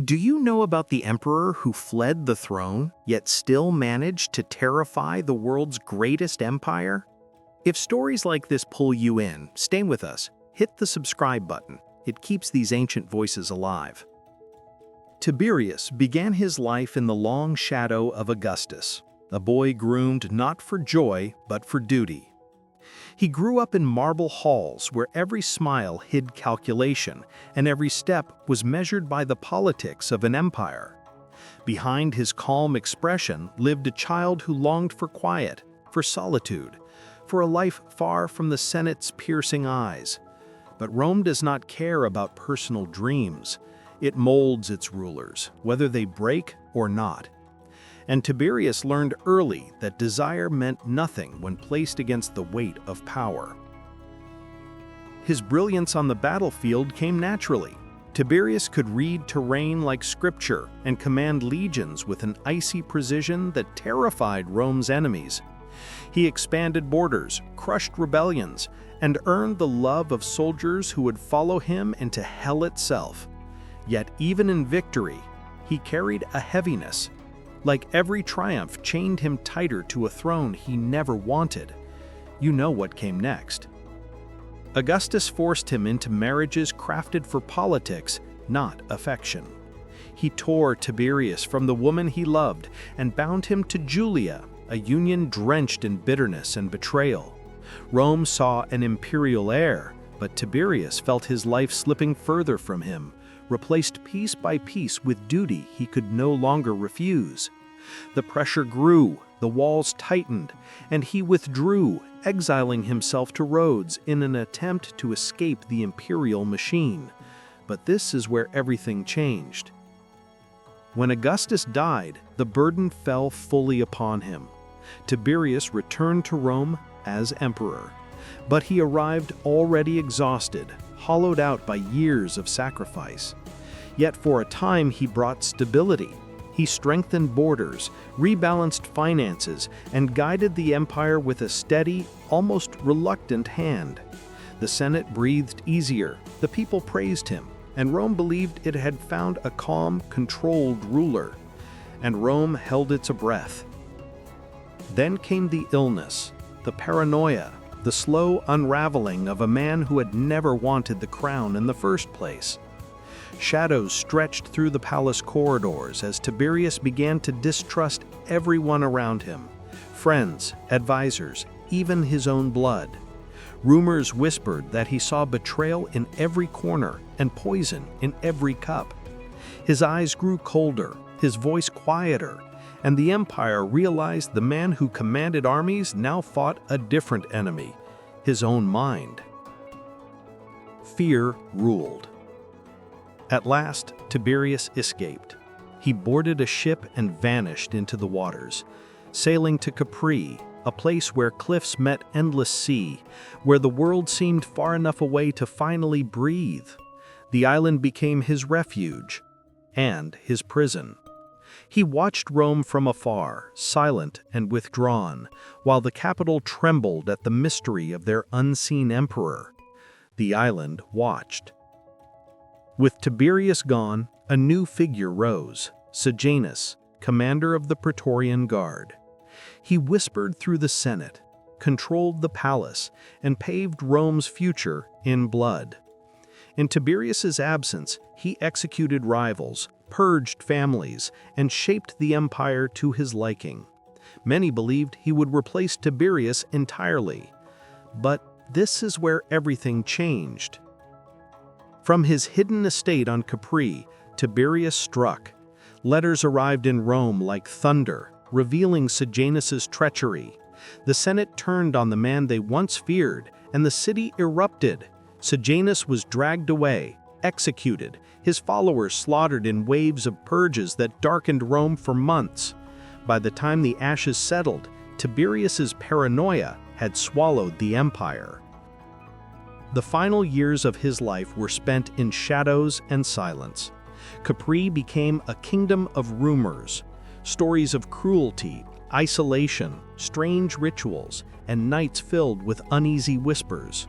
Do you know about the emperor who fled the throne, yet still managed to terrify the world's greatest empire? If stories like this pull you in, stay with us. Hit the subscribe button. It keeps these ancient voices alive. Tiberius began his life in the long shadow of Augustus, a boy groomed not for joy, but for duty. He grew up in marble halls where every smile hid calculation and every step was measured by the politics of an empire. Behind his calm expression lived a child who longed for quiet, for solitude, for a life far from the Senate's piercing eyes. But Rome does not care about personal dreams. It molds its rulers, whether they break or not. And Tiberius learned early that desire meant nothing when placed against the weight of power. His brilliance on the battlefield came naturally. Tiberius could read terrain like scripture and command legions with an icy precision that terrified Rome's enemies. He expanded borders, crushed rebellions, and earned the love of soldiers who would follow him into hell itself. Yet even in victory, he carried a heaviness. Like every triumph chained him tighter to a throne he never wanted. You know what came next. Augustus forced him into marriages crafted for politics, not affection. He tore Tiberius from the woman he loved and bound him to Julia, a union drenched in bitterness and betrayal. Rome saw an imperial heir, but Tiberius felt his life slipping further from him, replaced piece by piece with duty he could no longer refuse. The pressure grew, the walls tightened, and he withdrew, exiling himself to Rhodes in an attempt to escape the imperial machine. But this is where everything changed. When Augustus died, the burden fell fully upon him. Tiberius returned to Rome as emperor, but he arrived already exhausted, hollowed out by years of sacrifice. Yet for a time he brought stability. He strengthened borders, rebalanced finances, and guided the empire with a steady, almost reluctant hand. The Senate breathed easier, the people praised him, and Rome believed it had found a calm, controlled ruler. And Rome held its breath. Then came the illness, the paranoia, the slow unraveling of a man who had never wanted the crown in the first place. Shadows stretched through the palace corridors as Tiberius began to distrust everyone around him, friends, advisors, even his own blood. Rumors whispered that he saw betrayal in every corner and poison in every cup. His eyes grew colder, his voice quieter, and the empire realized the man who commanded armies now fought a different enemy, his own mind. Fear ruled. At last, Tiberius escaped. He boarded a ship and vanished into the waters, sailing to Capri, a place where cliffs met endless sea, where the world seemed far enough away to finally breathe. The island became his refuge and his prison. He watched Rome from afar, silent and withdrawn, while the capital trembled at the mystery of their unseen emperor. The island watched. With Tiberius gone, a new figure rose, Sejanus, commander of the Praetorian Guard. He whispered through the Senate, controlled the palace, and paved Rome's future in blood. In Tiberius's absence, he executed rivals, purged families, and shaped the empire to his liking. Many believed he would replace Tiberius entirely. But this is where everything changed. From his hidden estate on Capri, Tiberius struck. Letters arrived in Rome like thunder, revealing Sejanus's treachery. The Senate turned on the man they once feared, and the city erupted. Sejanus was dragged away, executed, his followers slaughtered in waves of purges that darkened Rome for months. By the time the ashes settled, Tiberius's paranoia had swallowed the empire. The final years of his life were spent in shadows and silence. Capri became a kingdom of rumors, stories of cruelty, isolation, strange rituals, and nights filled with uneasy whispers.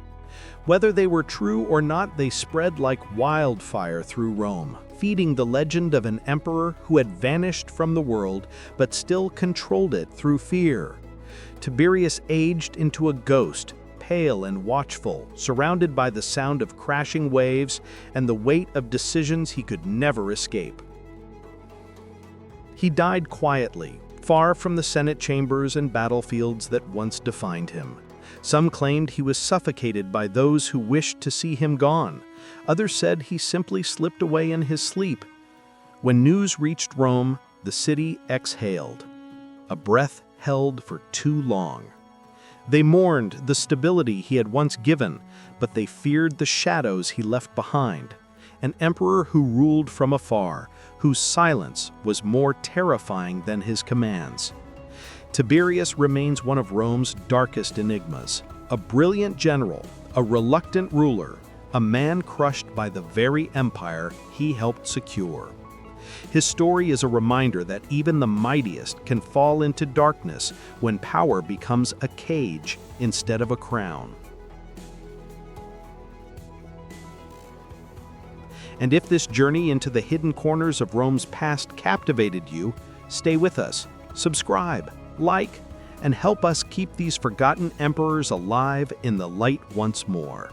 Whether they were true or not, they spread like wildfire through Rome, feeding the legend of an emperor who had vanished from the world but still controlled it through fear. Tiberius aged into a ghost, pale and watchful, surrounded by the sound of crashing waves and the weight of decisions he could never escape. He died quietly, far from the Senate chambers and battlefields that once defined him. Some claimed he was suffocated by those who wished to see him gone. Others said he simply slipped away in his sleep. When news reached Rome, the city exhaled, a breath held for too long. They mourned the stability he had once given, but they feared the shadows he left behind. An emperor who ruled from afar, whose silence was more terrifying than his commands. Tiberius remains one of Rome's darkest enigmas. A brilliant general, a reluctant ruler, a man crushed by the very empire he helped secure. His story is a reminder that even the mightiest can fall into darkness when power becomes a cage instead of a crown. And if this journey into the hidden corners of Rome's past captivated you, stay with us, subscribe, like, and help us keep these forgotten emperors alive in the light once more.